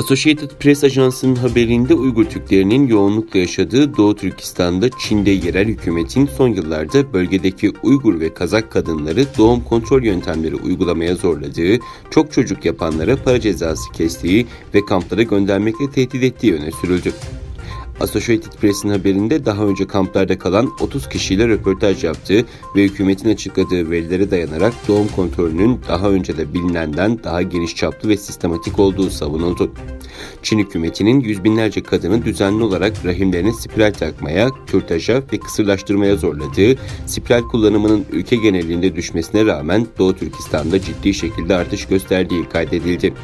Associated Press ajansının haberinde Uygur Türklerinin yoğunlukla yaşadığı Doğu Türkistan'da Çin'de yerel hükümetin son yıllarda bölgedeki Uygur ve Kazak kadınları doğum kontrol yöntemleri uygulamaya zorladığı, çok çocuk yapanlara para cezası kestiği ve kamplara göndermekle tehdit ettiği öne sürüldü. Associated Press'in haberinde daha önce kamplarda kalan 30 kişiyle röportaj yaptığı ve hükümetin açıkladığı verilere dayanarak doğum kontrolünün daha önce de bilinenden daha geniş çaplı ve sistematik olduğu savunuldu. Çin hükümetinin yüz binlerce kadını düzenli olarak rahimlerine spiral takmaya, kürtaja ve kısırlaştırmaya zorladığı, spiral kullanımının ülke genelinde düşmesine rağmen Doğu Türkistan'da ciddi şekilde artış gösterdiği kaydedildi.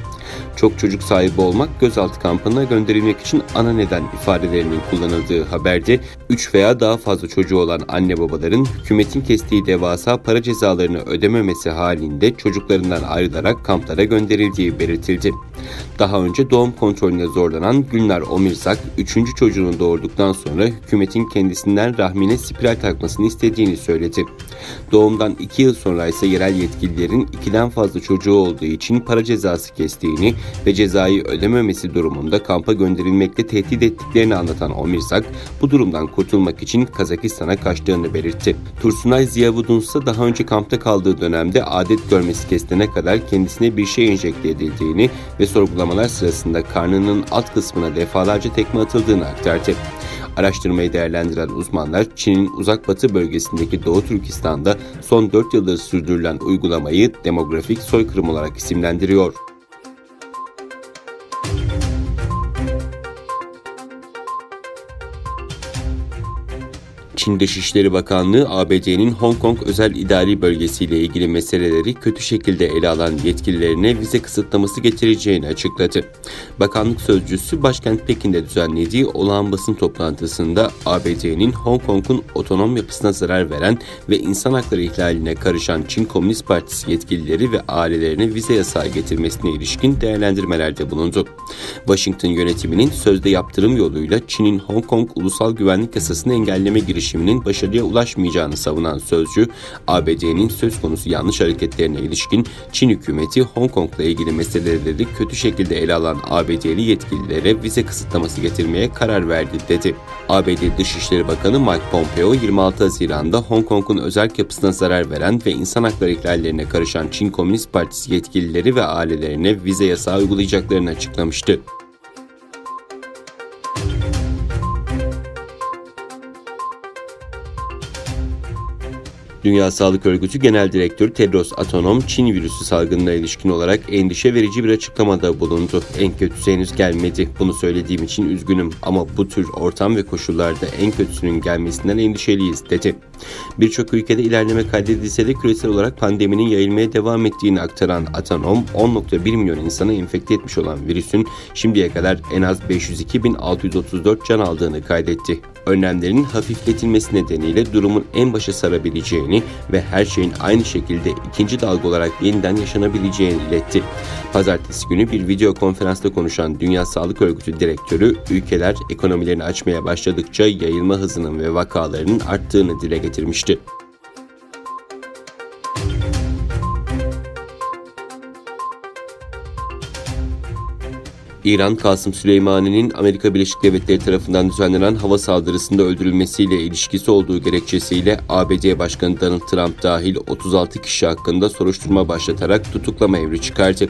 Çok çocuk sahibi olmak gözaltı kampına gönderilmek için ana neden ifadelerinin kullanıldığı haberde 3 veya daha fazla çocuğu olan anne babaların hükümetin kestiği devasa para cezalarını ödememesi halinde çocuklarından ayrılarak kamplara gönderildiği belirtildi. Daha önce doğum kontrolüne zorlanan Gülnar Omirzak, 3. çocuğunu doğurduktan sonra hükümetin kendisinden rahmine spiral takmasını istediğini söyledi. Doğumdan 2 yıl sonra ise yerel yetkililerin 2'den fazla çocuğu olduğu için para cezası kestiğini ve cezayı ödememesi durumunda kampa gönderilmekle tehdit ettiklerini anlatan Omirzak, bu durumdan kurtulmak için Kazakistan'a kaçtığını belirtti. Tursunay Ziyavudun ise daha önce kampta kaldığı dönemde adet görmesi kesilene kadar kendisine bir şey enjekte edildiğini ve sorgulamalar sırasında karnının alt kısmına defalarca tekme atıldığını aktardı. Araştırmayı değerlendiren uzmanlar, Çin'in uzak batı bölgesindeki Doğu Türkistan'da son 4 yıldır sürdürülen uygulamayı demografik soykırım olarak isimlendiriyor. Çin Dışişleri Bakanlığı, ABD'nin Hong Kong özel idari bölgesiyle ilgili meseleleri kötü şekilde ele alan yetkililerine vize kısıtlaması getireceğini açıkladı. Bakanlık sözcüsü, başkent Pekin'de düzenlediği olağan basın toplantısında ABD'nin Hong Kong'un otonom yapısına zarar veren ve insan hakları ihlaline karışan Çin Komünist Partisi yetkilileri ve ailelerine vize yasağı getirmesine ilişkin değerlendirmelerde bulundu. Washington yönetiminin sözde yaptırım yoluyla Çin'in Hong Kong Ulusal Güvenlik Yasasını engelleme girişiminin başarıya ulaşmayacağını savunan sözcü, ABD'nin söz konusu yanlış hareketlerine ilişkin Çin hükümeti Hong Kong'la ilgili meseleleri kötü şekilde ele alan ABD'li yetkililere vize kısıtlaması getirmeye karar verdi dedi. ABD Dışişleri Bakanı Mike Pompeo, 26 Haziran'da Hong Kong'un özerk yapısına zarar veren ve insan hakları ihlallerine karışan Çin Komünist Partisi yetkilileri ve ailelerine vize yasağı uygulayacaklarını açıklamıştı. Dünya Sağlık Örgütü Genel Direktörü Tedros Adhanom, Çin virüsü salgınına ilişkin olarak endişe verici bir açıklamada bulundu. En kötüsü henüz gelmedi. Bunu söylediğim için üzgünüm ama bu tür ortam ve koşullarda en kötüsünün gelmesinden endişeliyiz dedi. Birçok ülkede ilerleme kaydedilse de küresel olarak pandeminin yayılmaya devam ettiğini aktaran Adhanom, 10.1 milyon insanı enfekte etmiş olan virüsün şimdiye kadar en az 502.634 can aldığını kaydetti. Önlemlerin hafifletilmesi nedeniyle durumun en başa sarabileceğini ve her şeyin aynı şekilde ikinci dalga olarak yeniden yaşanabileceğini iletti. Pazartesi günü bir video konferansta konuşan Dünya Sağlık Örgütü Direktörü, ülkeler ekonomilerini açmaya başladıkça yayılma hızının ve vakalarının arttığını dile getirmişti. İran, Kasım Süleymanî'nin Amerika Birleşik Devletleri tarafından düzenlenen hava saldırısında öldürülmesiyle ilişkisi olduğu gerekçesiyle ABD Başkanı Donald Trump dahil 36 kişi hakkında soruşturma başlatarak tutuklama emri çıkardı.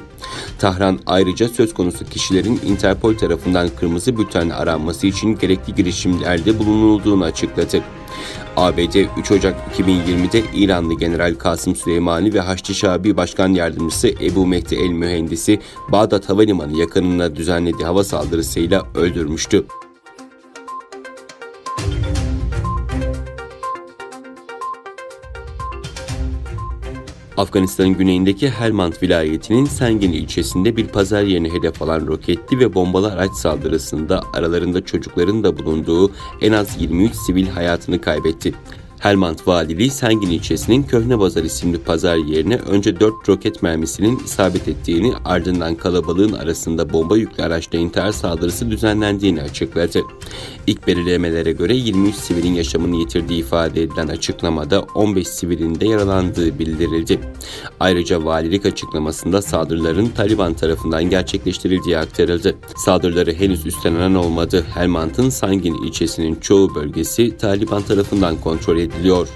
Tahran ayrıca söz konusu kişilerin Interpol tarafından kırmızı bültenle aranması için gerekli girişimlerde bulunulduğunu açıkladı. ABD 3 Ocak 2020'de İranlı General Kasım Süleymanî ve Haçlı Şabi Başkan Yardımcısı Ebu Mehdi el-Mühendis'i Bağdat Havalimanı yakınına düzenlediği hava saldırısıyla öldürmüştü. Afganistan'ın güneyindeki Helmand vilayetinin Sengin ilçesinde bir pazar yerine hedef alan roketli ve bombalı araç saldırısında aralarında çocukların da bulunduğu en az 23 sivil hayatını kaybetti. Helmand Valiliği, Sengin ilçesinin Köhnebazar isimli pazar yerine önce 4 roket mermisinin isabet ettiğini, ardından kalabalığın arasında bomba yüklü araçla intihar saldırısı düzenlendiğini açıkladı. İlk belirlemelere göre 23 sivilin yaşamını yitirdiği ifade edilen açıklamada 15 sivilin de yaralandığı bildirildi. Ayrıca valilik açıklamasında saldırıların Taliban tarafından gerçekleştirildiği aktarıldı. Saldırıları henüz üstlenen olmadı. Helmand'ın Sengin ilçesinin çoğu bölgesi Taliban tarafından kontrol ediliyor.